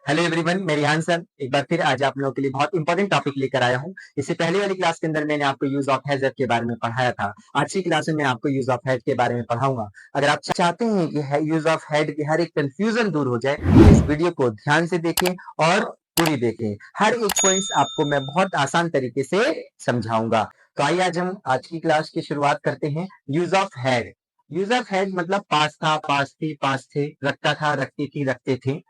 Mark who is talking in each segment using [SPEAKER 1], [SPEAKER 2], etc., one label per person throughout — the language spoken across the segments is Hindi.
[SPEAKER 1] हेलो एवरीवन, मैं रिहान सर एक बार फिर आज आप लोगों के लिए बहुत इंपॉर्टेंट टॉपिक लेकर आया हूँ। इससे पहले वाली क्लास के अंदर मैंने आपको यूज ऑफ हैज के बारे में पढ़ाया था। आज की क्लास में मैं आपको यूज ऑफ हैड के बारे में पढ़ाऊंगा। अगर आप चाहते हैं कि यूज ऑफ हैड की हर एक कंफ्यूजन दूर हो जाए तो इस वीडियो को ध्यान से देखें और पूरी देखें। हर एक पॉइंट्स आपको मैं बहुत आसान तरीके से समझाऊंगा। तो आइए आज की क्लास की शुरुआत करते हैं। Use of had. Use of had मतलब पास था, पास थी, पास थे, रखता था, रखती थी, रखते थे।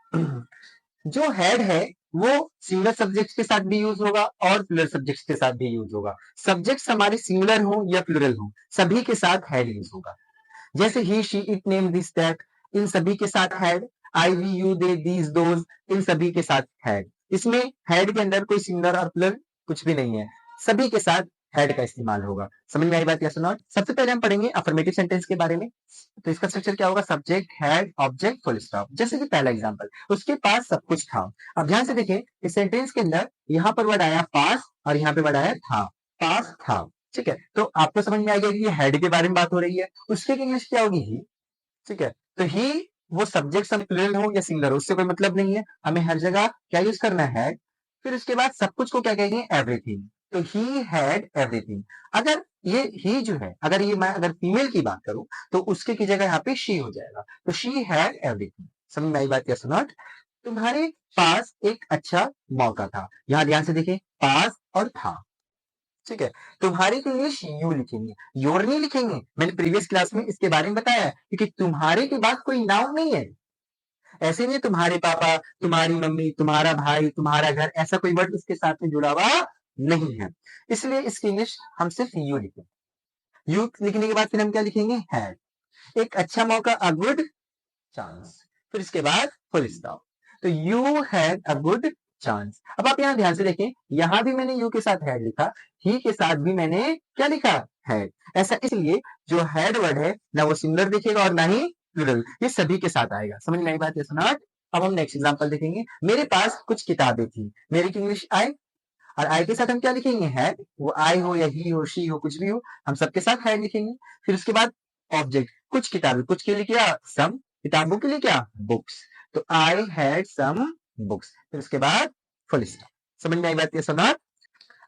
[SPEAKER 1] जो हेड है वो सिंगल सब्जेक्ट के साथ भी यूज होगा और प्लूरल सब्जेक्ट के साथ भी यूज होगा। सब्जेक्ट्स हमारे सिंगुलर हो या प्लूरल हो, सभी के साथ हेड यूज होगा। जैसे he, she, it, name, this, that, इन सभी के साथ head. I, we, you, they, these, those, इन सभी के साथ हेड। इसमें हेड के अंदर कोई सिंगुलर और प्लूरल कुछ भी नहीं है, सभी के साथ हेड का इस्तेमाल होगा। समझ में आई बात या सुना? सबसे पहले हम पढ़ेंगे अफर्मेटिव सेंटेंस के बारे में। तो इसका स्ट्रक्चर क्या होगा? Subject, head, object, full stop. जैसे कि पहला एग्जांपल, उसके पास सब कुछ था। अब ध्यान से देखें, इस सेंटेंस के अंदर यहाँ पर वर्ड आया पास और यहाँ पे वर्ड आया था। पास था, ठीक है। तो आपको समझ में आ गया कि ये हेड के बारे में बात हो रही है। उसके इंग्लिश क्या होगी? ही, ठीक है। तो ही वो सब्जेक्ट सब प्लूरल हो या सिंगुलर हो उससे कोई मतलब नहीं है, हमें हर जगह क्या यूज करना है? फिर उसके बाद सब कुछ को क्या कहेंगे? एवरीथिंग। तो ही हैड एवरीथिंग। अगर ये ही जो है, अगर फीमेल की बात करूं तो उसके की जगह यहाँ पे शी हो जाएगा। तो शी हैड एवरीथिंग। समझ में आई बात या सुनट? तुम्हारे पास एक अच्छा मौका था। यहाँ ध्यान से देखिए, पास और था, ठीक है। तुम्हारे के इंग्लिश यू लिखेंगे, योर नहीं लिखेंगे। मैंने प्रीवियस क्लास में इसके बारे में बताया है, क्योंकि तुम्हारे के बाद कोई नाउन नहीं है। ऐसे नहीं तुम्हारे पापा, तुम्हारी मम्मी, तुम्हारा भाई, तुम्हारा घर, ऐसा कोई वर्ड इसके साथ में जुड़ा हुआ नहीं है। इसलिए इसकी इंग्लिश हम सिर्फ यू लिखेंगे। यू लिखने के बाद फिर हम क्या लिखेंगे? हैड। एक अच्छा मौका, अ गुड चांस। फिर इसके बाद फुल स्टॉप। तो you had a good chance. अब आप यहाँ ध्यान से देखें, यहां भी मैंने यू के साथ हैड लिखा, ही के साथ भी मैंने क्या लिखा? हैड। ऐसा इसलिए जो हैड वर्ड है ना वो सिंगुलर दिखेगा और ना ही प्लूरल, ये सभी के साथ आएगा। समझ में आई बात है सुनाट? अब हम नेक्स्ट एग्जांपल देखेंगे। मेरे पास कुछ किताबें थी। मेरी की इंग्लिश आई, और आई के साथ हम क्या लिखेंगे? हैड। वो आई हो या ही हो, शी हो, कुछ भी हो, हम सबके साथ हैड लिखेंगे। फिर उसके बाद ऑब्जेक्ट, कुछ किताबें, कुछ के लिए क्या? सम। किताबों के लिए क्या? बुक्स। तो आई हैड सम बुक्स। फिर उसके बाद फुल स्टॉप। समझ में आई बात ये सुना?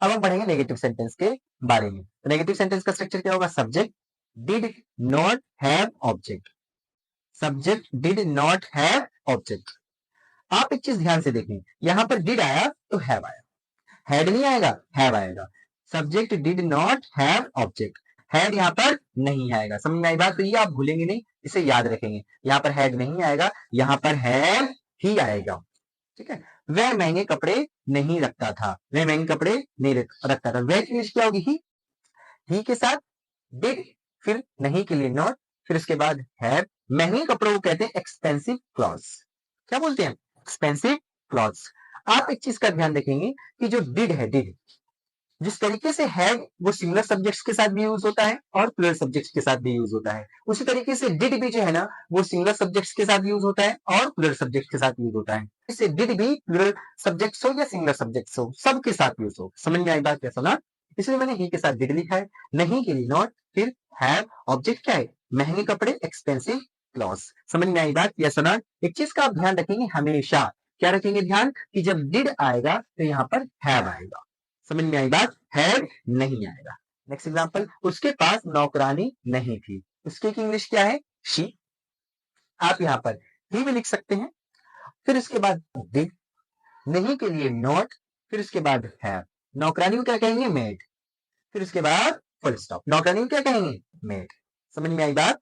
[SPEAKER 1] अब हम पढ़ेंगे नेगेटिव सेंटेंस के बारे में। तो नेगेटिव सेंटेंस का स्ट्रक्चर क्या होगा? Subject did not have object. Subject did not have object. आप एक चीज ध्यान से देखें, यहां पर डिड आया तो हैव आया, हैड नहीं आएगा, हैव आएगा। Subject did not have object, had यहाँ पर नहीं आएगा। समझ में आई बात? तो ये आप भूलेंगे नहीं, इसे याद रखेंगे। यहाँ पर हैड नहीं आएगा, यहाँ पर हैव ही आएगा, ठीक है। वह महंगे कपड़े नहीं रखता था। वह महंगे कपड़े नहीं रखता था। वह चीज क्या होगी? ही के साथ डिड, फिर नहीं के लिए नॉट, फिर उसके बाद हैव। महंगे कपड़ों को कहते हैं एक्सपेंसिव क्लॉथ्स। क्या बोलते हैं? Expensive clothes. आप एक चीज का ध्यान रखेंगे कि जो डिड है, डिड जिस तरीके से हैव वो सिंगुलर सब्जेक्ट्स के साथ भी यूज होता है और प्लूरल सब्जेक्ट्स के साथ भी यूज होता है, उसी तरीके से डिड भी जो है ना वो सिंगुलर सब्जेक्ट्स के साथ यूज होता है और प्लूरल सब्जेक्ट्स के साथ यूज होता है। इससे डिड भी प्लूरल सब्जेक्ट्स हो या सिंगुलर सब्जेक्ट्स हो, सबके साथ यूज हो। समझ में आई बात कैसा ना? इसलिए मैंने ही के साथ डिड लिखा है, नहीं के लिए नॉट, फिर हैव। ऑब्जेक्ट क्या है? महंगे कपड़े, एक्सपेंसिव क्लॉथ्स। समझ में आई बात या सुना? एक चीज का आप ध्यान रखेंगे हमेशा, क्या रखेंगे ध्यान? कि जब डिड आएगा तो यहाँ पर हैव आएगा। समझ में आई बात? हैड नहीं आएगा। नेक्स्ट एग्जांपल, उसके पास नौकरानी नहीं थी। उसके की इंग्लिश क्या है? शी। आप यहाँ पर ही भी लिख सकते हैं। फिर उसके बाद डिड, नहीं के लिए नॉट, फिर उसके बाद हैव। नौकरानी को क्या कहेंगे? मेड। फिर उसके बाद फुल स्टॉप। नौकरानी को क्या कहेंगे? मेड। समझ में आई बात?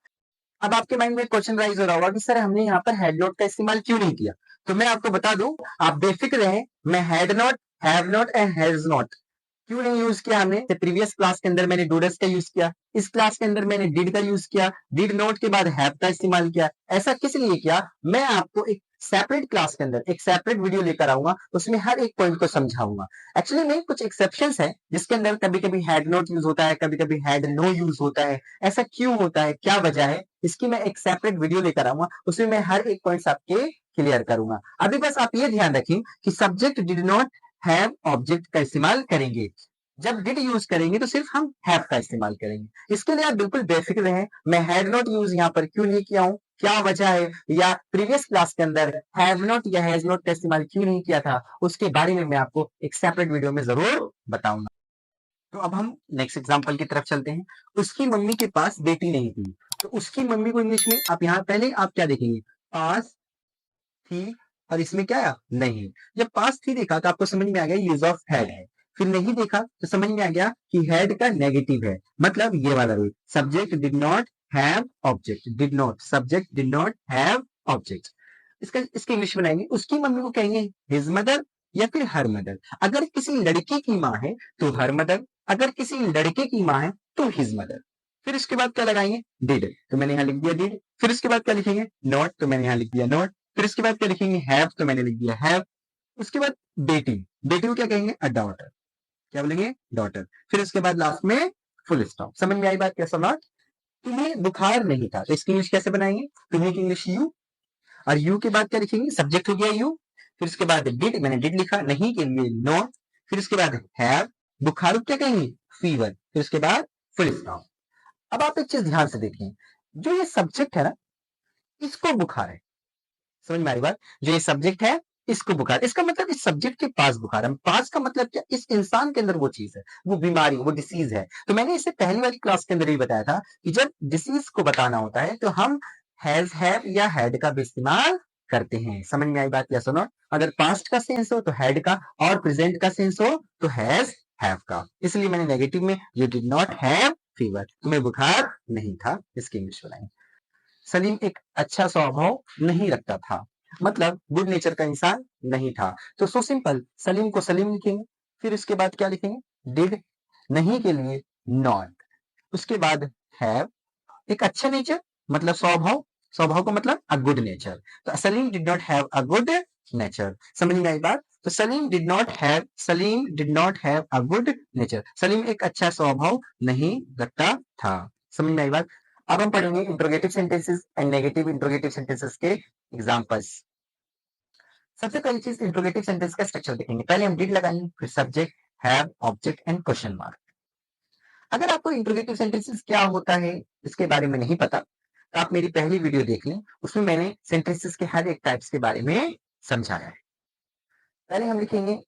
[SPEAKER 1] अब आपके माइंड में क्वेश्चन राइज हो रहा होगा कि सर हमने यहाँ पर हैड नॉट का इस्तेमाल क्यों नहीं किया? तो मैं आपको बता दूं, आप बेफिक्र रहें, मैं had not, have not and has not क्यों नहीं यूज किया हमने? प्रीवियस क्लास के अंदर मैंने डूडस का यूज किया, इस क्लास के अंदर मैंने डिड का यूज किया, डिड नॉट के बाद हैव का इस्तेमाल किया। ऐसा किस लिए किया? मैं आपको एक सेपरेट क्लास के अंदर एक सेपरेट वीडियो लेकर आऊंगा, उसमें हर एक पॉइंट को समझाऊंगा। एक्चुअली में कुछ एक्सेप्शंस है जिसके अंदर कभी कभी हैड नॉट यूज होता है, कभी कभी हैड नो यूज होता है। ऐसा क्यों होता है, क्या वजह है, इसकी मैं एक सेपरेट वीडियो लेकर आऊंगा, उसमें मैं हर एक पॉइंट आपके क्लियर करूंगा। अभी बस आप ये ध्यान रखें कि subject did not have object का इस्तेमाल करेंगे। जब डिड यूज करेंगे तो सिर्फ हम हैव का इस्तेमाल करेंगे। इसके लिए आप बिल्कुल बेफिक्र रहें। मैं हैड नॉट यूज यहाँ पर क्यों नहीं किया हूं? क्या वजह है, या प्रीवियस क्लास के अंदर हैव नॉट या हैज नॉट का इस्तेमाल क्यों नहीं किया था, उसके बारे में मैं आपको एक सेपरेट वीडियो में जरूर बताऊंगा। तो अब हम नेक्स्ट एग्जांपल की तरफ चलते हैं। उसकी मम्मी के पास बेटी नहीं थी। तो उसकी मम्मी को इंग्लिश में आप यहाँ पहले आप क्या देखेंगे, पास थी, और इसमें क्या आया, नहीं। जब पास थी देखा तो आपको समझ में आ गया यूज ऑफ हैड है। फिर नहीं देखा तो समझ में आ गया कि हैड का नेगेटिव है, मतलब ये वाला rule, subject did not have object, did not subject did not have object. इसका इसके इंग्लिश बनाएंगे, उसकी मम्मी को कहेंगे हिज मदर या फिर हर मदर। अगर किसी लड़के की माँ है तो हर मदर, अगर किसी लड़के की माँ है तो हिज मदर। फिर इसके बाद क्या लगाएंगे, डिड, तो मैंने यहाँ लिख दिया डिड। फिर इसके बाद क्या लिखेंगे, नॉट, तो मैंने यहाँ लिख दिया नॉट। फिर इसके बाद क्या लिखेंगे, हैव, तो मैंने लिख दिया हैव। उसके बाद बेटी, बेटी को क्या कहेंगे, अ डॉटर, क्या बोलेंगे, डॉटर। फिर उसके बाद लास्ट में फुल स्टॉप। समझ में आई बात, कैसा नॉट। तुम्हें बुखार नहीं था, तो इसकी इंग्लिश कैसे बनाएंगे, तुम्हें की इंग्लिश यू, और यू के बाद क्या लिखेंगे, सब्जेक्ट हो गया यू। फिर उसके बाद डिड, मैंने डिड लिखा, नहीं के लिए नो। फिर उसके बाद हैव, बुखार को क्या कहेंगे, फीवर। फिर उसके बाद फुल स्टॉप। अब आप एक चीज ध्यान से देखें, जो ये सब्जेक्ट है ना, इसको बुखार है। समझ में आ रही बात, जो ये सब्जेक्ट है इसको बुखार, इसका मतलब इस सब्जेक्ट के पास बुखार है। पास का मतलब क्या, इस इंसान के अंदर वो चीज है, वो बीमारी, वो डिसीज है। तो मैंने इसे पहली वाली क्लास के अंदर ही बताया था कि जब डिसीज को बताना होता है तो हम हैज, हैव या हैड का भी इस्तेमाल करते हैं। समझ में आई बात या सुनो। अगर पास्ट का सेंस हो तो हैड का, और प्रेजेंट का सेंस हो तो हैज, हैव का। इसलिए मैंने नेगेटिव में you did not have fever, तुम्हें बुखार नहीं था, इसकी इंग्लिश बनाई। सलीम एक अच्छा स्वभाव नहीं रखता था, मतलब गुड नेचर का इंसान नहीं था। तो सो सिंपल, सलीम को सलीम लिखेंगे। फिर उसके बाद क्या लिखेंगे, डिड, नहीं के लिए नॉट। उसके बाद हैव, एक अच्छा नेचर मतलब स्वभाव, स्वभाव का मतलब अ गुड नेचर। तो Salim did not have a good nature. समझ में आई बात। तो Salim did not have a good nature, Salim एक अच्छा स्वभाव नहीं रखता था। समझ में आई बात। अब हम पढ़ेंगे interrogative sentences and negative interrogative sentences के एग्जांपल्स। सबसे पहली चीज, इंट्रोगेटिव सेंटेंस का स्ट्रक्चर देखेंगे। पहले हम डिड लगाएंगे, फिर subject, have, object and question mark. अगर आपको इंट्रोगेटिव सेंटेंसेस क्या होता है इसके बारे में नहीं पता, तो आप मेरी पहली वीडियो देख लें, उसमें मैंने सेंटेंसेस के हर एक टाइप्स के बारे में समझाया है। पहले हम लिखेंगे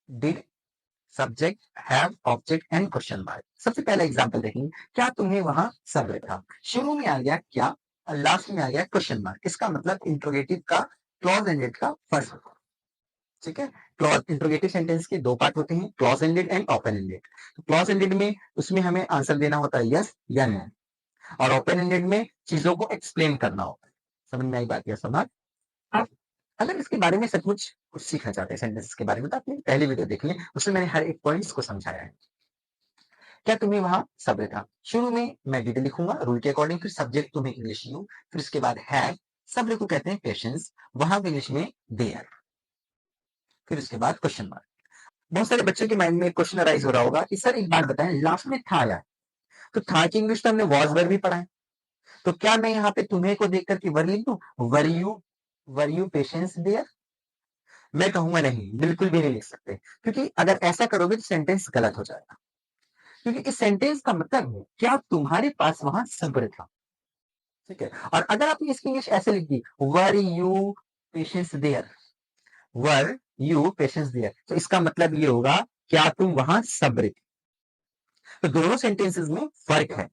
[SPEAKER 1] did, subject, have, object and question mark. सबसे पहला एग्जांपल देखेंगे, क्या तुम्हें वहां सब्र था। शुरू में आ गया क्या, और लास्ट में आ गया क्वेश्चन मार्क। इसका मतलब इंट्रोगेटिव का क्लॉज एंडेड का फर्स्ट। ठीक है, क्लॉज इंट्रोगेटिव सेंटेंस के दो पार्ट होते हैं, clause ended and open ended. तो क्लॉज एंडेड में उसमें हमें आंसर देना होता है यस या नो, और ओपन एंडेड में चीजों को एक्सप्लेन करना होता है। समझ में आई बात या समझ। अब अगर इसके बारे में सचमुच कुछ सीखना चाहते हैं सेंटेंस के बारे में, तो आपने पहली वीडियो देख लें, उसमें मैंने हर एक पॉइंट्स को समझाया है। क्या तुम्हें वहां सब्र था, शुरू में मैं डिड लिखूंगा रूल के अकॉर्डिंग, फिर सब्जेक्ट तुम्हें इंग्लिश यू, फिर उसके बाद हैव, सब्र को कहते हैं पेशेंस, वहां इंग्लिश में देयर। फिर उसके बाद क्वेश्चन मार्क। बहुत सारे बच्चों के माइंड में क्वेश्चन अराइज हो रहा होगा कि सर एक बात बताएं, लास्ट में था आया, तो था की इंग्लिश तो हमने वॉज वर भी पढ़ा है, तो क्या मैं यहाँ पे तुम्हें को देख करके वर लिख दूं, वर यू पेशेंस देयर। मैं कहूंगा नहीं, बिल्कुल भी नहीं लिख सकते, क्योंकि अगर ऐसा करोगे तो सेंटेंस गलत हो जाएगा। क्योंकि इस सेंटेंस का मतलब है क्या तुम्हारे पास वहां सब्र था। ठीक है, और अगर आपने इसकी इंग्लिश ऐसे लिख दी, were you patience there, were you patience there, तो इसका मतलब ये होगा क्या तुम वहां सब्र थे। तो दोनों सेंटेंसेस में फर्क है।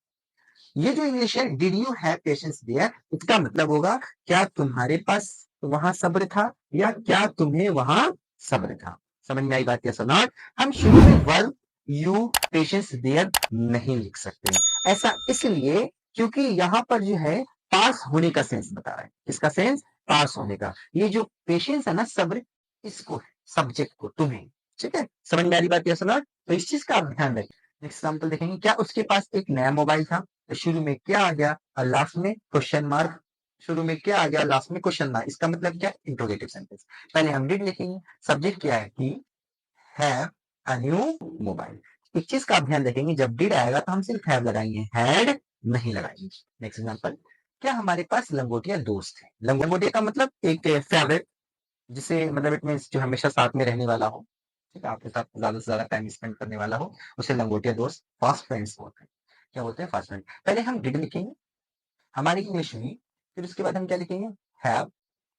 [SPEAKER 1] ये जो इंग्लिश है, did you have patience there, इसका मतलब होगा क्या तुम्हारे पास वहां सब्र था, या क्या तुम्हें वहां सब्र था। समझ में आई बात या सुना। हम शुरू में वर यू पेशेंस देयर नहीं लिख सकते, ऐसा इसलिए क्योंकि यहां पर जो है पास होने का सेंस बता रहा है। इसका सेंस पास होने का, ये जो पेशेंस है ना, सब्र, इसको है, सब्जेक्ट को, तुम्हें। ठीक है, समझ में आ रही बात या सुना। तो इस चीज का आप ध्यान रखें। एग्जाम्पल देखेंगे, क्या उसके पास एक नया मोबाइल था, तो शुरू में क्या आ गया और लास्ट में क्वेश्चन मार्क। शुरू में क्या आ गया, लास्ट में क्वेश्चन मार्क, इसका मतलब क्या, इंट्रोगेटिव सेंटेंस। पहले हम डिड लिखेंगे, सब्जेक्ट क्या है, he have a new mobile. एक चीज का आप ध्यान रखेंगे, जब डिड आएगा तो हम सिर्फ हैव लगाएंगे, हैड नहीं लगाएंगे। नेक्स्ट एग्जांपल, क्या हमारे पास लंगोटिया दोस्त है। लंगोटिया का मतलब एक फेवरेट, जिसे मतलब इट मींस जो हमेशा साथ में रहने वाला हो, ठीक है, आपके साथ ज्यादा से ज्यादा टाइम स्पेंड करने वाला हो, उसे लंगोटिया दोस्त, फास्ट फ्रेंड्स बोलते हैं। क्या बोलते हैं, फास्ट फ्रेंड। पहले हम डिड लिखेंगे, हमारी इंग्लिश हुई फिर उसके बाद हम क्या लिखेंगे, हैव।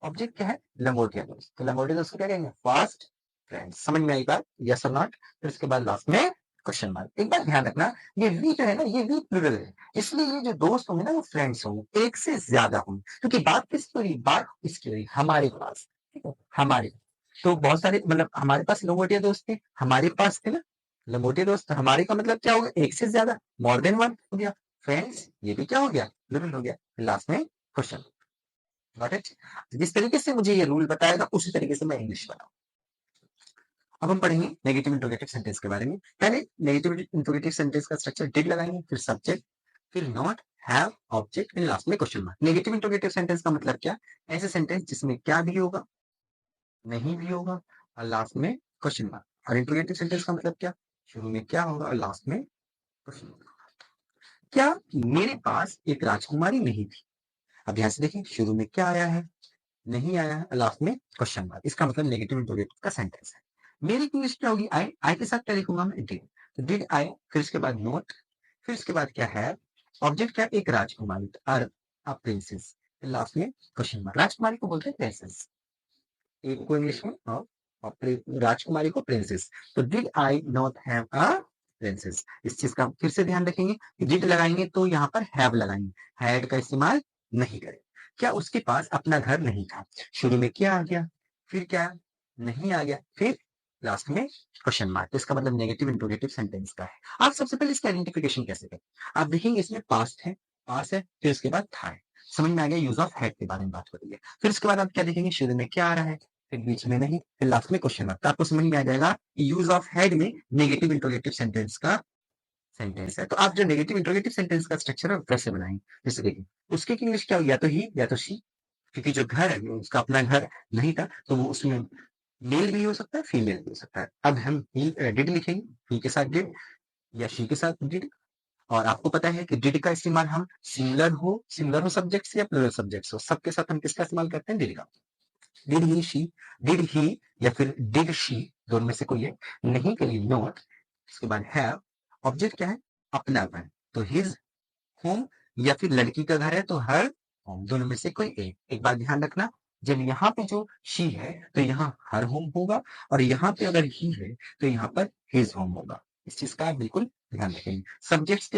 [SPEAKER 1] ऑब्जेक्ट क्या है, लंगोटिया दोस्त, तो लंगोटिया दोस्त को क्या कहेंगे, फास्ट फ्रेंड्स। समझ में आई बात, यस और नॉट। फिर उसके बाद लास्ट में क्वेश्चन मार्क। एक बात ध्यान रखना, ये वी जो है ना, ये वी प्लूरल है, इसलिए ये जो दोस्त होंगे ना वो फ्रेंड्स होंगे, एक से ज्यादा होंगे, क्योंकि बात किसकी हो रही, बात किसकी हो रही, हमारे पास, ठीक है, हमारे। तो बहुत सारे, मतलब हमारे पास लंगोटिया दोस्त थे, हमारे पास थे ना लंगोटिया दोस्त, हमारे का मतलब क्या होगा, एक से ज्यादा, मोर देन वन हो गया। फ्रेंड्स, ये भी क्या हो गया, प्लूरल हो गया। लास्ट में क्वेश्चन। Got it. जिस तरीके से मुझे ये रूल बताएगा उसी तरीके से मैं इंग्लिश बनाऊं। अब हम पढ़ेंगे नेगेटिव इंट्रोगेटिव सेंटेंस के बारे में। पहले नेगेटिव इंट्रोगेटिव सेंटेंस का स्ट्रक्चर डिड लगाएंगे, फिर सब्जेक्ट, फिर not, have, object and last में question mark. Negative interrogative sentence का मतलब क्या, ऐसे सेंटेंस जिसमें क्या भी होगा, नहीं भी होगा और लास्ट में क्वेश्चन मार्क। और इंट्रोगेटिव सेंटेंस का मतलब क्या, शुरू में क्या होगा और लास्ट में क्वेश्चन मार्क। क्या मेरे पास एक राजकुमारी नहीं थी। अब ध्यान से देखिए, शुरू में क्या आया है, नहीं आया है, लास्ट में क्वेश्चन मार्क, इसका मतलब नेगेटिव इंट्रोगेटिव का सेंटेंस है। मेरी इंग्लिश क्या होगी, आई, आई के साथ क्या लिखूंगा मैं, डिड। तो डिड आई, फिर इसके बाद नोट, फिर इसके बाद क्या है, ऑब्जेक्ट क्या, एक राजकुमारी, अ प्रिंसेस, लास्ट में क्वेश्चन मार्क। राजकुमारी को बोलते हैं प्रिंसेस, एक को इंग्लिश में, और राजकुमारी को प्रिंसेस। तो did I not have a princess, इस चीज का फिर से ध्यान रखेंगे, डिड लगाएंगे तो यहाँ पर हैव लगाएंगे, हैड का इस्तेमाल नहीं करें। क्या उसके पास अपना घर नहीं था, शुरू में क्या आ गया, फिर क्या नहीं आ गया, फिर लास्ट में क्वेश्चन मार्क। तो इसका मतलब नेगेटिव इंट्रोगेटिव सेंटेंस का है। आप सबसे पहले इसका आइडेंटिफिकेशन कैसे करें, आप देखेंगे इसमें पास्ट है, पास है, फिर उसके बाद था है। समझ में आ गया, यूज ऑफ हैड के बारे में बात हो रही है। फिर उसके बाद आप क्या देखेंगे, शुरू में क्या आ रहा है, फिर बीच में नहीं, फिर लास्ट में क्वेश्चन मार्क। तो आपको समझ में आ जाएगा यूज ऑफ हैड में नेगेटिव इंट्रोगेटिव सेंटेंस का सेंटेंस है। तो आप जो नेगेटिव इंट्रोगेटिव सेंटेंस का स्ट्रक्चर है वैसे बनाएंगे। जैसे देखिए, उसकी इंग्लिश क्या होगी, या तो ही या तो शी, क्योंकि जो घर है वो उसका अपना घर नहीं था, तो वो उसमें मेल भी हो सकता है, फीमेल भी हो सकता है। अब हम डिड लिखेंगे, ही के साथ डिड या शी के साथ डिड। और आपको पता है कि डिड का इस्तेमाल हम सिंगुलर हो सब्जेक्ट या प्लूरल सब्जेक्ट हो, सबके साथ हम किसका इस्तेमाल करते हैं, डिड का। Did he she, did he या फिर डिड शी, दोनों में से कोई है। नहीं के लिए नॉट, इसके बाद हैव। ऑब्जेक्ट क्या है, अपना घर, तो हिज होम, या फिर लड़की का घर है तो हर होम, दोनों में से कोई एक। एक बात ध्यान रखना, जब यहाँ पे जो शी है तो यहाँ हर होम होगा, और यहाँ पे अगर ही है तो यहाँ पर हिज होम होगा। इस चीज का आप बिल्कुल ध्यान रखेंगे। सब्जेक्ट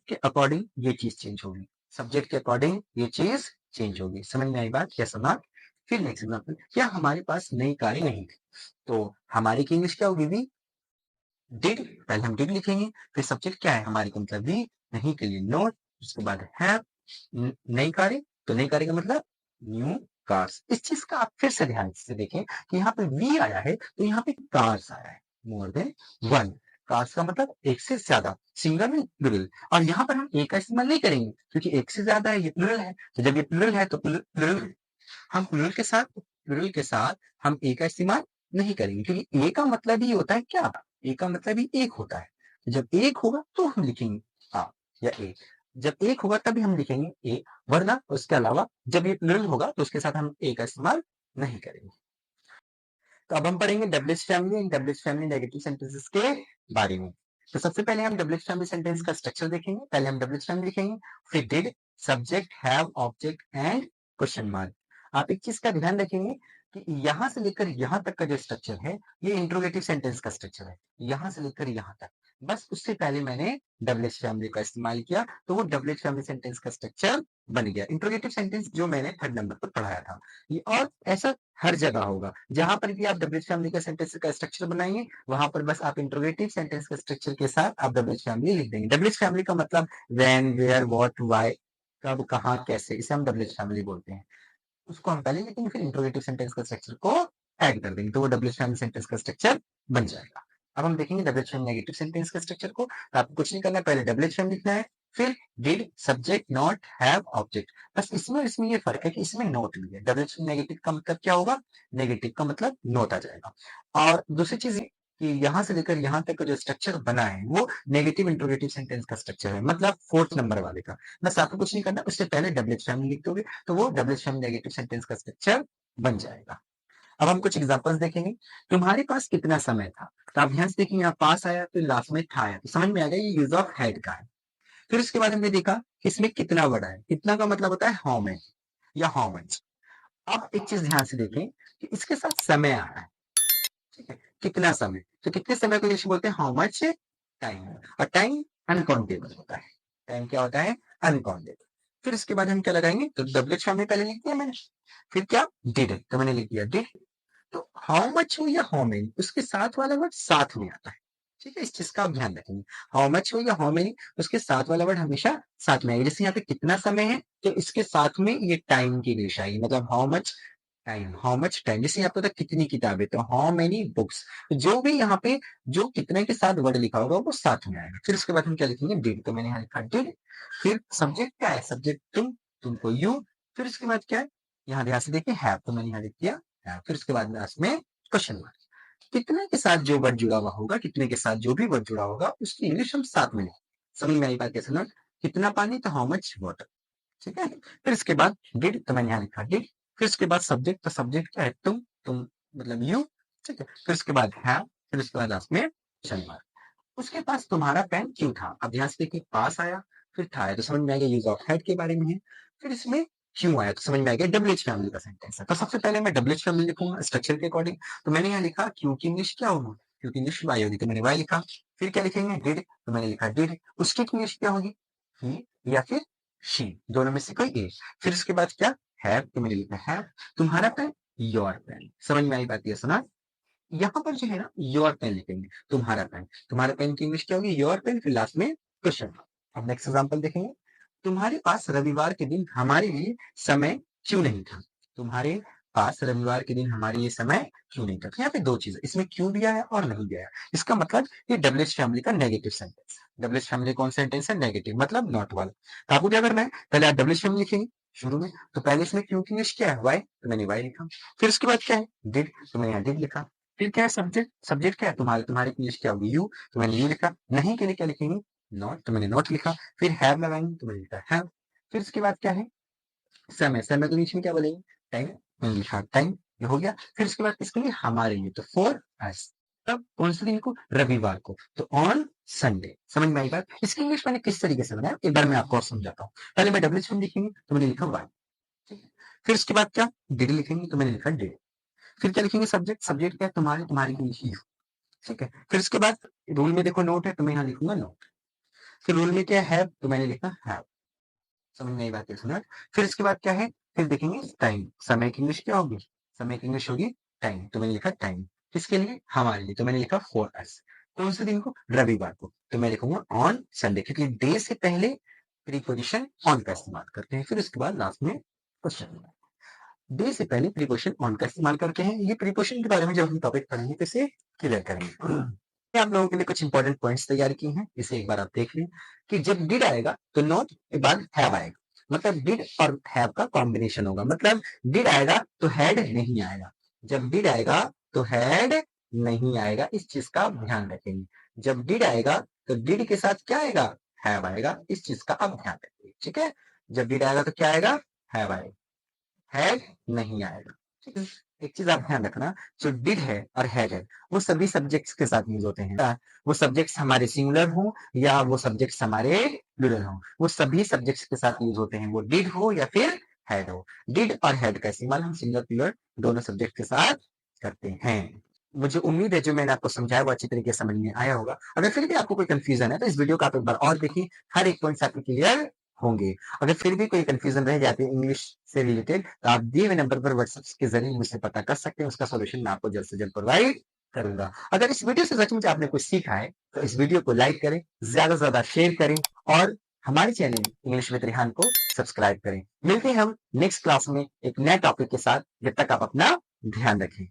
[SPEAKER 1] के अकॉर्डिंग ये चीज चेंज होगी, सब्जेक्ट के अकॉर्डिंग ये चीज चेंज होगी। समझ में आई बात, यस और नॉट। फिर नेक्स्ट एग्जाम्पल, क्या हमारे पास नई कारें नहीं थी, तो हमारी की इंग्लिश क्या होगी, वी डिड। पहले हम डिड लिखेंगे, फिर सब्जेक्ट क्या है, हमारी का मतलब वी, नहीं के लिए नोट, उसके बाद हैव, नई कारें, तो नई कारें का मतलब न्यू कार्स। इस चीज का आप फिर से ध्यान से देखें कि यहाँ पे वी आया है तो यहाँ पे कार्स आया है, मोर देन वन। कार्स का मतलब एक से ज्यादा, सिंगल में प्लूरल। और यहाँ पर हम एक का इस्तेमाल नहीं करेंगे क्योंकि एक से ज्यादा है, ये प्लूरल है। तो जब ये प्लूरल है तो प्लूरल, हम प्लूरल के साथ हम ए का इस्तेमाल नहीं करेंगे, क्योंकि ए का मतलब ही होता है क्या, ए का मतलब ही एक होता है। तो जब एक होगा तो हम लिखेंगे आ या ए, जब एक होगा तभी हम लिखेंगे ए, वरना उसके अलावा जब ये प्लूरल होगा तो उसके साथ हम ए का इस्तेमाल नहीं करेंगे। तो अब हम पढ़ेंगे WH family and WH family negative sentences के बारे में। तो सबसे पहले हम डब्ल्यूएच फैमिली सेंटेंस का स्ट्रक्चर देखेंगे। पहले हम डब्ल्यूएच फैमिली लिखेंगे, फिर did, subject, have, object and question mark. आप एक चीज का ध्यान रखेंगे कि यहां से लेकर यहां तक का जो स्ट्रक्चर है ये इंट्रोगेटिव सेंटेंस का स्ट्रक्चर है, यहां से लेकर यहां तक। बस उससे पहले मैंने डब्ल्यूएच फैमिली का इस्तेमाल किया तो वो डब्ल्यूएच फैमिली सेंटेंस का स्ट्रक्चर बन गया। इंट्रोगेटिव सेंटेंस जो मैंने थर्ड नंबर पर पढ़ाया था ये, और ऐसा हर जगह होगा जहां पर भी आप डब्ल्यूएच फैमिली का सेंटेंस का स्ट्रक्चर बनाएंगे वहां पर बस आप इंट्रोगेटिव सेंटेंस का स्ट्रक्चर के साथ आप डब्ल्यूएच फैमिली लिख देंगे। डब्ल्यूएच फैमिली का मतलब व्हेन, वेयर, व्हाट, व्हाई, कब, कहां, कैसे, इसे हम डब्ल्यूएच फैमिली बोलते हैं। उसको हम पहले लिखेंगे, फिर इंट्रोगेटिव सेंटेंस का स्ट्रक्चर को ऐड कर देंगे तो वो डब्ल्यूएच फैमिली सेंटेंस का स्ट्रक्चर बन जाएगा। अब हम देखेंगे डब्ल्यूएच फैमिली नेगेटिव सेंटेंस का स्ट्रक्चर को। तो आपको कुछ नहीं करना है, पहले डब्ल्यूएच फैमिली लिखना है, फिर did, subject, not, have, object. बस इसमें ये फर्क है कि इसमें नोट भी है। डब्ल्यूएच नेगेटिव का मतलब क्या होगा, नेगेटिव का मतलब नोट आ जाएगा। और दूसरी चीज कि यहां से लेकर यहां तक का जो स्ट्रक्चर बना है वो नेगेटिव इंट्रोगेटिव सेंटेंस का स्ट्रक्चर है, मतलब फोर्थ नंबर वाले का। बस आपको कुछ नहीं करना, उससे पहले डब्ल्यूएच फैमिली लिख दोगे तो वो डब्ल्यूएच फैमिली नेगेटिव सेंटेंस का स्ट्रक्चर बन जाएगा। अब हम कुछ एग्जांपल्स देखेंगे। तुम्हारे पास कितना समय था, तो आप ध्यान से देखेंगे, यहाँ पास आया तो लास्ट में था आया, तो समझ में आ गया ये यूज ऑफ हैड का है। फिर उसके बाद हमने देखा इसमें कितना वर्ड है, कितना का मतलब होता है हाउ मेनी या हाउ मच। अब एक चीज ध्यान से देखें कि इसके साथ समय आ रहा है, ठीक है, कितना समय, तो कितने समय को इंग्लिश में बोलते हैं हाउ मच टाइम, और टाइम अनकाउंटेबल होता है। टाइम क्या होता है, अनकाउंटेबल। फिर इसके बाद हम क्या लगाएंगे, तो डब्ल्यूएच हमने पहले लिख दिया मैंने, फिर क्या डिड, तो मैंने लिख दिया डिड। तो हाउ मच हो या हाउ मेनी, उसके साथ वाला वर्ड साथ में आता है, ठीक है, इस चीज का आप ध्यान रखेंगे। हाउ मच हो या हाउ मेनी, उसके साथ वाला वर्ड हमेशा साथ में आएगा। जैसे यहाँ पे कितना समय है, तो इसके साथ में ये टाइम की इंग्लिश आएगी, मतलब how much time, how much time. जैसे आपको पता कितनी किताबें, तो हाउ मेनी बुक्स, जो भी यहाँ पे जो कितने के साथ वर्ड लिखा होगा वो साथ में आएगा। फिर उसके बाद हम क्या लिखेंगे, डिड, तो मैंने यहाँ लिखा डिड। फिर सब्जेक्ट क्या है, सब्जेक्ट तुम, तुमको यू। फिर उसके बाद क्या है, यहाँ ध्यान से देखिए हैव, तो मैंने यहाँ लिख दिया हैव। फिर उसके बाद लास्ट में क्वेश्चन मार्क। कितने के साथ जो वर्ड जुड़ा हुआ होगा, कितने के साथ जो भी वर्ड जुड़ा होगा उसकी इंग्लिश हम साथ में लिखेंगे। समझ में आई बात कैसे ना, कितना पानी, तो हाउ मच वाटर, ठीक है। फिर इसके बाद डिड, तो मैंने यहाँ लिखा डिड। फिर उसके बाद सब्जेक्ट, तो सब्जेक्ट क्या है, तुम मतलब यू, ठीक है। फिर उसके बाद हैव, फिर उसके बाद लास्ट में क्वेश्चन मार्क। उसके पास तुम्हारा पेन क्यों था, अब ध्यान से देखिए, पास आया फिर था आया, तो समझ में आ गया यूज ऑफ हैड के बारे में है। फिर इसमें क्यों आया, तो समझ में आ गया डब्ल्यूएच फैमिली का सेंटेंस है। तो सबसे पहले मैं डब्ल्यूएच फैमिली लिखूंगा स्ट्रक्चर के अकॉर्डिंग। तो मैंने यहाँ लिखा क्योंकि इंग्लिश क्या होगी, क्योंकि इंग्लिश वाई होगी, तो मैंने वाई लिखा। फिर क्या लिखेंगे, डिड, तो मैंने लिखा डिड। उसकी इंग्लिश क्या होगी, ही या फिर शी, दोनों में से कोई एक। फिर उसके बाद क्या, हैव, तो मैंने लिखा हैव। तुम्हारा पेन, योर पेन, समझ में आई बात, ये सुना। यहाँ पर जो है ना योर पेन लिखेंगे, तुम्हारा पेन, तुम्हारे पेन की इंग्लिश क्या होगी, योर पेन, फिर लास्ट में क्वेश्चन। अब नेक्स्ट एग्जांपल देखेंगे, तुम्हारे पास रविवार के दिन हमारे लिए समय क्यों नहीं था, तुम्हारे पास रविवार के दिन हमारे लिए समय क्यों नहीं था। तो यहाँ पे दो चीज, इसमें क्यों दिया है और नहीं दिया है, इसका मतलब ये डब्ल्यूएच फैमिली का नेगेटिव सेंटेंस। डब्ल्यूएच फैमिली कौन सेंटेंस है, नेगेटिव, मतलब नॉट वाला। तो आपको क्या करना है, पहले आप डब्ल्यूएच फैमिली लिखेंगे शुरू में, तो पहले इसमें क्यों की इंग्लिश क्या है, वाई, तो मैंने वाई लिखा। फिर उसके बाद क्या है, डिड, तो मैंने यहाँ डिड लिखा। फिर क्या है, सब्जेक्ट, सब्जेक्ट क्या है, तुम्हारे, तुम्हारी इंग्लिश क्या होगी, यू, तो मैंने यू लिखा। नहीं के लिए क्या लिखेंगे, नॉट, तो मैंने नॉट लिखा। फिर हैव लगाएंगे, तो मैंने लिखा हैव। फिर उसके बाद क्या है, समय, समय के बीच में क्या बोलेंगे, टाइम, मैंने लिखा टाइम, ये हो गया। फिर उसके बाद किसके लिए, हमारे लिए, तो फॉर अस। तब कौन से दिन को, रविवार को, तो ऑन संडे। समझ में आई बात। इसकी इंग्लिश मैंने किस तरीके से बनाया, एक बार मैं आपको और समझाता हूँ। पहले मैं डब्ल्यूएच में लिखेंगे, तो मैंने लिखा वाई, ठीक है। फिर उसके बाद क्या, डिड लिखेंगे, तो मैंने लिखा डिड। फिर क्या लिखेंगे, सब्जेक्ट, सब्जेक्ट क्या है, तुम्हारे, तुम्हारी की इंग्लिश, ठीक है। फिर उसके बाद रूल में देखो नोट है, तो मैं यहाँ लिखूंगा नोट। फिर रूल में क्या है, तो मैंने लिखा हैव। समझ में आई बात है, सुना। फिर इसके बाद क्या है, फिर देखेंगे टाइम, समय की इंग्लिश क्या होगी, समय की इंग्लिश होगी टाइम, तो मैंने लिखा टाइम। किसके लिए, हमारे लिए, तो मैंने लिखा फॉर अस। कौन से दिन को, रविवार को, तो मैं लिखूंगा ऑन संडे, क्योंकि डे से पहले प्रीपोजिशन ऑन का इस्तेमाल करते हैं। फिर उसके बाद लास्ट में क्वेश्चन। डे से पहले प्रीपोजिशन ऑन का इस्तेमाल करते हैं। ये प्रीपोजिशन के बारे में जब हम टॉपिक पढ़ेंगे तो इसे क्लियर करेंगे। आप लोगों के लिए कुछ इंपॉर्टेंट पॉइंट्स तैयार किए हैं, इसे एक बार आप देख लें कि जब डिड आएगा तो नॉट के बाद हैव आएगा, मतलब डिड और हैव का कॉम्बिनेशन होगा, मतलब डिड आएगा तो हैड नहीं आएगा, जब डिड आएगा तो हैड नहीं आएगा, इस चीज का आप ध्यान रखेंगे। जब डिड आएगा तो डिड के साथ क्या आएगा, हैव आएगा, इस चीज का आप ध्यान रखिए, ठीक है। जब डिड आएगा तो क्या आएगा, हैव आएगा, हैड नहीं आएगा, ठीक है। एक चीज आप ध्यान रखना, जो डिड है और हैड है वो सभी सब्जेक्ट्स के साथ यूज होते हैं। वो सब्जेक्ट्स हमारे सिंगुलर हो या वो सब्जेक्ट्स हमारे प्लूरल हो, वो सभी सब्जेक्ट्स के साथ यूज होते हैं, वो डिड हो या फिर हैड हो। डिड और हैड का इस्तेमाल हम सिंगुलर प्लूरल दोनों सब्जेक्ट के साथ करते हैं। मुझे उम्मीद है जो मैंने आपको समझाया वो अच्छी तरीके से समझ में आया होगा। अगर फिर भी आपको कोई कंफ्यूजन है तो इस वीडियो को आप एक बार और देखिए, हर एक पॉइंट आपको क्लियर होंगे। अगर फिर भी कोई कंफ्यूजन रह जाती है इंग्लिश से रिलेटेड तो आप दिए हुए नंबर पर व्हाट्सएप के जरिए मुझसे पता कर सकते हैं, उसका सॉल्यूशन मैं आपको जल्द से जल्द प्रोवाइड करूंगा। अगर इस वीडियो से सचमुच आपने कुछ सीखा है तो इस वीडियो को लाइक करें, ज्यादा से ज्यादा शेयर करें और हमारे चैनल इंग्लिश विद रिहान को सब्सक्राइब करें। मिलते हैं हम नेक्स्ट क्लास में एक नए टॉपिक के साथ, जब तक आप अपना ध्यान रखें।